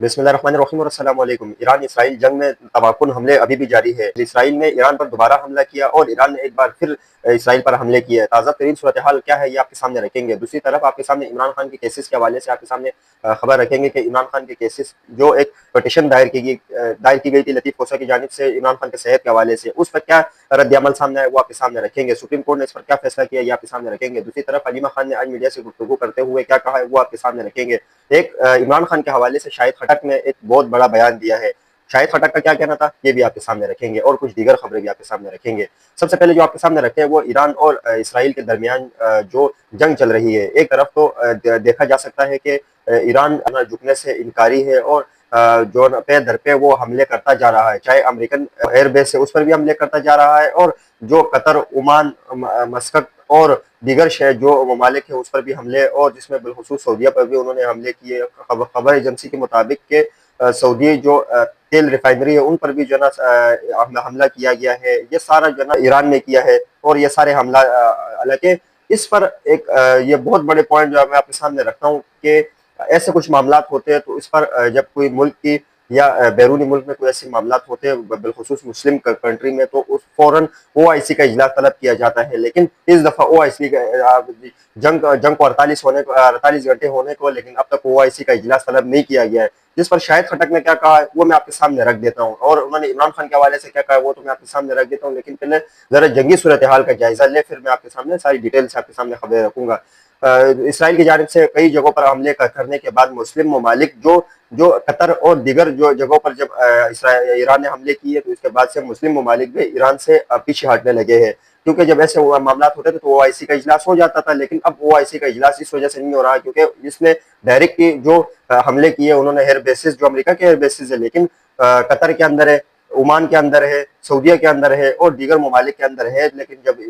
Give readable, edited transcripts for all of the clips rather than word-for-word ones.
بسم اللہ الرحمن الرحیم اور السلام علیکم۔ ایران اسرائیل جنگ میں تباکن حملے ابھی بھی جاری ہے۔ اسرائیل نے ایران پر دوبارہ حملہ کیا اور ایران نے ایک بار پھر اسرائیل پر حملے کیے۔ تازہ ترین صورتحال کیا ہے یہ آپ کے سامنے رکھیں گے۔ دوسری طرف آپ کے سامنے عمران خان کے کیسز کے حوالے سے آپ کے سامنے خبر رکھیں گے کہ عمران خان کے کیسز جو ایک پٹیشن دائر کی گئی تھی لطیف کوسہ کی جانب سے عمران خان کے صحت کے حوالے سے، اس پر کیا رد عمل سامنے آئے وہ آپ کے سامنے رکھیں گے۔ سپریم کورٹ نے اس پر کیا فیصلہ کیا یہ آپ کے سامنے رکھیں گے۔ دوسری طرف علیمہ خان نے آج میڈیا سے گفتگو کرتے ہوئے کیا کہا ہے وہ آپ کے سامنے رکھیں گے۔ ایک عمران خان کے حوالے سے شاہد خٹک نے ایک بہت بڑا بیان دیا ہے۔ شاہد خٹک کا کیا کہنا تھا یہ بھی آپ کے سامنے رکھیں گے اور کچھ دیگر خبریں بھی آپ کے سامنے رکھیں گے۔ سب سے پہلے جو آپ کے سامنے رکھیں وہ ایران اور اسرائیل کے درمیان جو جنگ چل رہی ہے۔ ایک طرف تو دیکھا جا سکتا ہے کہ ایران جھکنے سے انکاری ہے اور جو پہ در پہ وہ حملے کرتا جا رہا ہے، چاہے امریکن ایئر بیس ہے اس پر بھی حملے کرتا جا رہا ہے، اور جو قطر، عمان، مسقط اور دیگر جو ممالک ہیں اس پر بھی حملے، اور جس میں بالخصوص سعودیہ پر بھی انہوں نے حملے کیے۔ خبر ایجنسی کے مطابق کہ سعودی جو تیل ریفائنری ہے ان پر بھی جو ہے نا حملہ کیا گیا ہے۔ یہ سارا جو ہے نا ایران نے کیا ہے، اور یہ سارے حملہ حالانکہ اس پر ایک یہ بہت بڑے پوائنٹ جو میں آپ کے سامنے رکھتا ہوں کہ ایسے کچھ معاملات ہوتے ہیں تو اس پر جب کوئی ملک کی یا بیرونی ملک میں کوئی ایسے معاملات ہوتے ہیں بالخصوص مسلم کنٹری میں، تو اس فوراً OIC کا اجلاس طلب کیا جاتا ہے۔ لیکن اس دفعہ OIC کا جنگ کو 48 گھنٹے ہونے کو، لیکن اب تک OIC کا اجلاس طلب نہیں کیا گیا ہے۔ جس پر شاہد خٹک نے کیا کہا ہے وہ میں آپ کے سامنے رکھ دیتا ہوں، اور انہوں نے عمران خان کے حوالے سے کیا کہا ہے وہ تو میں آپ کے سامنے رکھ دیتا ہوں، لیکن پہلے ذرا جنگی صورتحال کا جائزہ لے، پھر میں آپ کے سامنے ساری ڈیٹیل سے آپ کے سامنے خبریں رکھوں گا۔ اسرائیل کی جانب سے کئی جگہوں پر حملے کرنے کے بعد مسلم ممالک جو قطر اور دیگر جو جگہوں پر جب ایران نے حملے کیے تو اس کے بعد سے مسلم ممالک بھی ایران سے پیچھے ہٹنے لگے ہیں، کیونکہ جب ایسے معاملات ہوتے تھے تو OIC کا اجلاس ہو جاتا تھا، لیکن اب OIC کا اجلاس اس وجہ سے نہیں ہو رہا کیونکہ اس نے ڈائریکٹ جو حملے کیے انہوں نے ایئر بیسز جو امریکہ کے ایئر بیسز ہے، لیکن قطر کے اندر ہے، عمان کے اندر ہے، سعودیہ کے اندر ہے اور دیگر ممالک کے اندر ہے، لیکن جب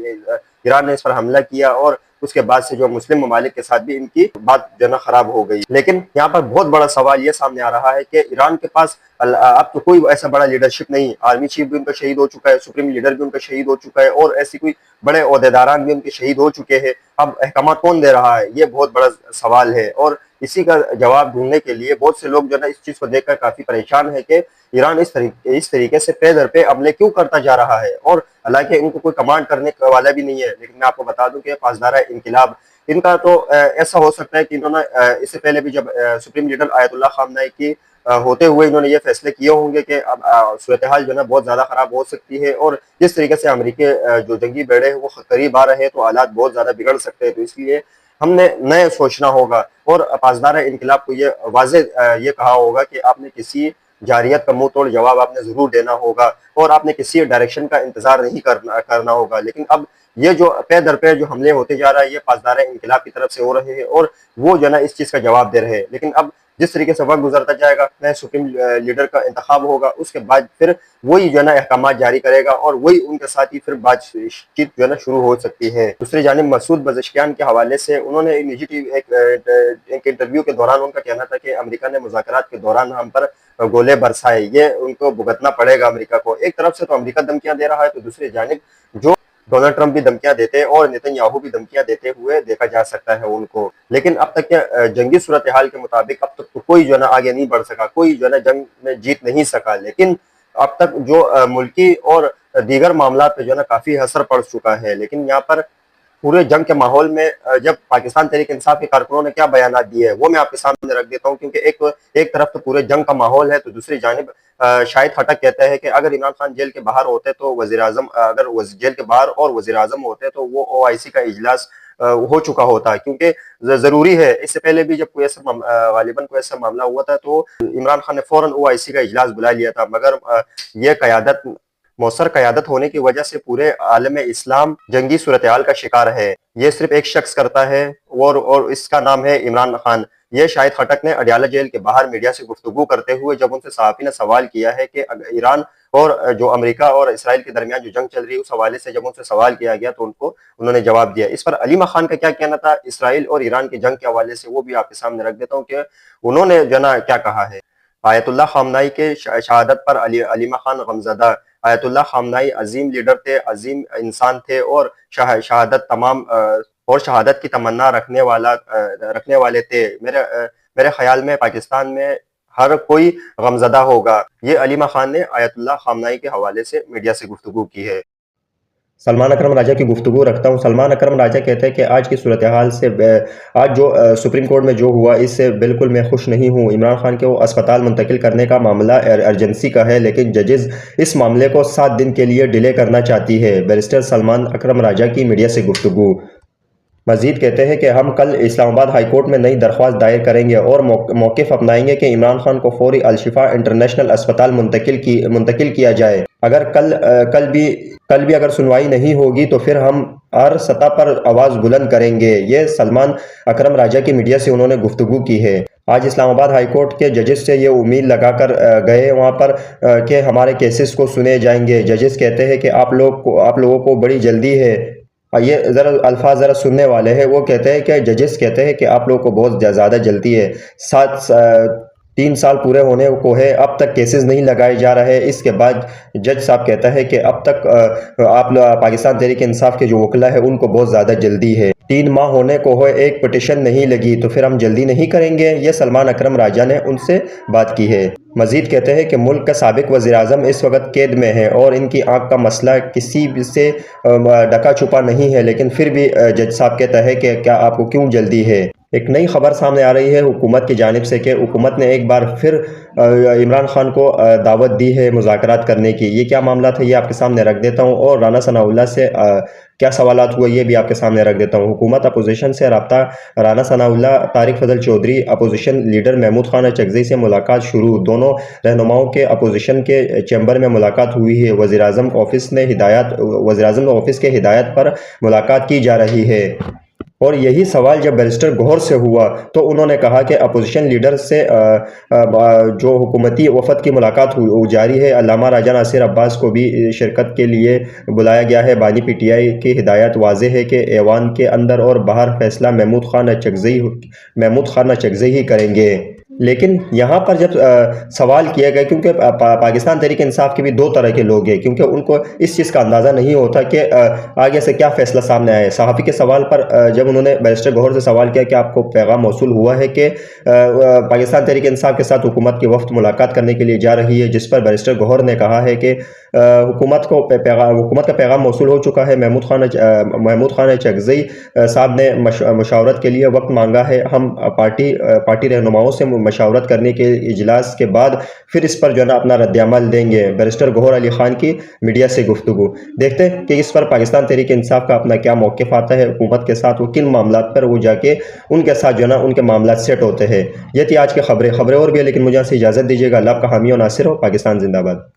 ایران نے اس پر حملہ کیا اور اس کے بعد سے جو مسلم ممالک کے ساتھ بھی ان کی بات جو ہے نا خراب ہو گئی۔ لیکن یہاں پر بہت بڑا سوال یہ سامنے آ رہا ہے کہ ایران کے پاس اب تو کوئی ایسا بڑا لیڈرشپ نہیں، آرمی چیف بھی ان کا شہید ہو چکا ہے، سپریم لیڈر بھی ان کا شہید ہو چکا ہے، اور ایسی کوئی بڑے عہدیداران بھی ان کے شہید ہو چکے ہیں۔ اب احکامات کون دے رہا ہے یہ بہت بڑا سوال ہے، اور اسی کا جواب ڈھونڈنے کے لیے بہت سے لوگ جو ہے نا اس چیز کو دیکھ کر کافی پریشان ہے کہ ایران اس طریقے سے پے در پہ حملے کیوں کرتا جا رہا ہے، اور حالانکہ ان کو کوئی کمانڈ کرنے والا بھی نہیں ہے۔ لیکن میں آپ کو بتا دوں کہ پاسدارہ انقلاب ان کا تو ایسا ہو سکتا ہے کہ انہوں نے اس سے پہلے بھی جب سپریم لیڈر آیت اللہ خامنہ کی ہوتے ہوئے انہوں نے یہ فیصلے کیے ہوں گے کہ اب صورتحال جو ہے نا بہت زیادہ خراب ہو سکتی ہے، اور جس طریقے سے امریکی جو جنگی بیڑے ہیں وہ قریب آ رہے ہیں تو حالات بہت زیادہ بگڑ سکتے ہیں، تو اس لیے ہم نے نئے سوچنا ہوگا اور پاسدار انقلاب کو یہ واضح یہ کہا ہوگا کہ آپ نے کسی جاریت کا منہ توڑ جواب آپ نے ضرور دینا ہوگا، اور آپ نے کسی ڈائریکشن کا انتظار نہیں کرنا ہوگا۔ لیکن اب یہ جو پے در پہ جو حملے ہوتے جا رہا ہے یہ پاسدار انقلاب کی طرف سے ہو رہے ہیں، اور وہ جو ہے نا اس چیز کا جواب دے رہے ہیں۔ لیکن اب جس طریقے سے وقت گزرتا جائے گا نئے سپریم لیڈر کا انتخاب ہوگا، اس کے بعد پھر وہی جو ہے نا احکامات جاری کرے گا، اور وہی ان کے ساتھ ہی پھر بات چیت جو ہے نا شروع ہو سکتی ہے۔ دوسری جانب مسعود پزشکیان کے حوالے سے انہوں نے نجی ایک انٹرویو کے دوران ان کا کہنا تھا کہ امریکہ نے مذاکرات کے دوران ہم پر گولے برسائے، یہ ان کو بھگتنا پڑے گا امریکہ کو۔ ایک طرف سے تو امریکہ دھمکیاں دے رہا ہے تو دوسری جانب جو ڈونلڈ ٹرمپ بھی دھمکیاں دیتے ہیں اور نیتن یاہو بھی دھمکیاں دیتے ہوئے دیکھا جا سکتا ہے ان کو۔ لیکن اب تک کے جنگی صورتحال کے مطابق اب تک تو کوئی جو ہے نا آگے نہیں بڑھ سکا، کوئی جو ہے نا جنگ میں جیت نہیں سکا، لیکن اب تک جو ملکی اور دیگر معاملات پہ جو ہے نا کافی اثر پڑ چکا ہے۔ لیکن یہاں پر پورے جنگ کے ماحول میں جب پاکستان تحریک انصاف کے کارکنوں نے کیا بیانات دیے ہیں وہ میں آپ کے سامنے رکھ دیتا ہوں، کیونکہ ایک طرف تو پورے جنگ کا ماحول ہے تو دوسری جانب شاہد خٹک کہتا ہے کہ اگر عمران خان جیل کے باہر ہوتے تو وزیر اعظم اگر جیل کے باہر اور وزیر اعظم ہوتے تو وہ OIC کا اجلاس ہو چکا ہوتا، کیونکہ ضروری ہے۔ اس سے پہلے بھی جب کوئی ایسا غالباً کوئی ایسا معاملہ ہوا تھا تو عمران خان نے فوراً OIC کا اجلاس بلا لیا تھا، مگر یہ قیادت مؤثر قیادت ہونے کی وجہ سے پورے عالم اسلام جنگی صورتحال کا شکار ہے۔ یہ صرف ایک شخص کرتا ہے اور اس کا نام ہے عمران خان۔ یہ شاہد خٹک نے اڈیالہ جیل کے باہر میڈیا سے گفتگو کرتے ہوئے جب ان سے صحافی نے سوال کیا ہے کہ ایران اور جو امریکہ اور اسرائیل کے درمیان جو جنگ چل رہی ہے اس حوالے سے جب ان سے سوال کیا گیا تو انہوں نے جواب دیا۔ اس پر علیمہ خان کا کیا کہنا تھا اسرائیل اور ایران کی جنگ کے حوالے سے وہ بھی آپ کے سامنے رکھ دیتا ہوں کہ انہوں نے جو نا کیا کہا ہے۔ آیت اللہ خامنہ کے شہادت پر علیمہ خان غمزدہ۔ آیت اللہ خامنہ عظیم لیڈر تھے، عظیم انسان تھے، اور شہادت کی تمنا رکھنے والے تھے۔ میرے خیال میں پاکستان میں ہر کوئی غمزدہ ہوگا۔ یہ علیمہ خان نے آیت اللہ خامنائی کے حوالے سے میڈیا سے گفتگو کی ہے۔ سلمان اکرم راجہ کی گفتگو رکھتا ہوں۔ سلمان اکرم راجہ کہتے ہیں کہ آج کی صورتحال سے آج جو سپریم کورٹ میں جو ہوا اس سے بالکل میں خوش نہیں ہوں۔ عمران خان کے وہ اسپتال منتقل کرنے کا معاملہ ایمرجنسی کا ہے، لیکن ججز اس معاملے کو 7 دن کے لیے ڈیلے کرنا چاہتی ہے۔ بیرسٹر سلمان اکرم راجہ کی میڈیا سے گفتگو۔ مزید کہتے ہیں کہ ہم کل اسلام آباد ہائی کورٹ میں نئی درخواست دائر کریں گے اور موقف اپنائیں گے کہ عمران خان کو فوری الشفا انٹرنیشنل اسپتال منتقل کیا جائے۔ اگر کل بھی اگر سنوائی نہیں ہوگی تو پھر ہم ہر سطح پر آواز بلند کریں گے۔ یہ سلمان اکرم راجہ کی میڈیا سے انہوں نے گفتگو کی ہے۔ آج اسلام آباد ہائی کورٹ کے ججز سے یہ امید لگا کر گئے وہاں پر کہ ہمارے کیسز کو سنے جائیں گے۔ ججز کہتے ہیں کہ آپ لوگوں کو بڑی جلدی ہے۔ یہ الفاظ ذرا سننے والے ہیں۔ وہ کہتے ہیں کہ ججز کہتے ہیں کہ آپ لوگوں کو بہت زیادہ جلدی ہے۔ 3 سال پورے ہونے کو ہے، اب تک کیسز نہیں لگائے جا رہے۔ اس کے بعد جج صاحب کہتا ہے کہ اب تک آپ پاکستان تحریک انصاف کے جو وکلا ہے ان کو بہت زیادہ جلدی ہے۔ 3 ماہ ہونے کو ہے، ایک پٹیشن نہیں لگی تو پھر ہم جلدی نہیں کریں گے۔ یہ سلمان اکرم راجہ نے ان سے بات کی ہے۔ مزید کہتے ہیں کہ ملک کا سابق وزیر اعظم اس وقت قید میں ہے اور ان کی آنکھ کا مسئلہ کسی سے ڈھکا چھپا نہیں ہے، لیکن پھر بھی جج صاحب کہتا ہے کہ کیا آپ کو کیوں جلدی ہے۔ ایک نئی خبر سامنے آ رہی ہے حکومت کی جانب سے کہ حکومت نے ایک بار پھر عمران خان کو دعوت دی ہے مذاکرات کرنے کی۔ یہ کیا معاملہ تھا یہ آپ کے سامنے رکھ دیتا ہوں، اور رانا ثناء اللہ سے کیا سوالات ہوئے یہ بھی آپ کے سامنے رکھ دیتا ہوں۔ حکومت اپوزیشن سے رابطہ، رانا ثناء اللہ، طارق فضل چودھری، اپوزیشن لیڈر محمود خان اچکزئی سے ملاقات شروع۔ دونوں رہنماؤں کے اپوزیشن کے چیمبر میں ملاقات ہوئی ہے۔ وزیر اعظم آفس کے ہدایت پر ملاقات کی جا رہی ہے۔ اور یہی سوال جب بیرسٹر گوہر سے ہوا تو انہوں نے کہا کہ اپوزیشن لیڈر سے جو حکومتی وفد کی ملاقات جاری ہے۔ علامہ راجہ ناصر عباس کو بھی شرکت کے لیے بلایا گیا ہے۔ بانی پی ٹی آئی کی ہدایت واضح ہے کہ ایوان کے اندر اور باہر فیصلہ محمود خان اچکزئی ہی کریں گے۔ لیکن یہاں پر جب سوال کیا گیا، کیونکہ پاکستان تحریک انصاف کے بھی 2 طرح کے لوگ ہیں، کیونکہ ان کو اس چیز کا اندازہ نہیں ہوتا کہ آگے سے کیا فیصلہ سامنے آئے۔ صحافی کے سوال پر جب انہوں نے بیرسٹر گوہر سے سوال کیا کہ آپ کو پیغام موصول ہوا ہے کہ پاکستان تحریک انصاف کے ساتھ حکومت کی وفد ملاقات کرنے کے لیے جا رہی ہے، جس پر بیرسٹر گوہر نے کہا ہے کہ حکومت کا پیغام موصول ہو چکا ہے۔ محمود خان اچکزئی صاحب نے مشاورت کے لیے وقت مانگا ہے۔ ہم پارٹی رہنماؤں سے مشاورت کرنے کے اجلاس کے بعد پھر اس پر جو ہے نا اپنا رد عمل دیں گے۔ بیرسٹر گوہر علی خان کی میڈیا سے گفتگو۔ دیکھتے ہیں کہ اس پر پاکستان تحریک انصاف کا اپنا کیا موقف آتا ہے، حکومت کے ساتھ وہ کن معاملات پر وہ جا کے ان کے ساتھ جو ہے نا ان کے معاملات سیٹ ہوتے ہیں۔ یہ تھی آج کی خبریں اور بھی ہے، لیکن مجھے یہاں سے اجازت دیجیے گا۔ اللہ آپ کا حامی و ناصر ہو۔ پاکستان زندہ باد۔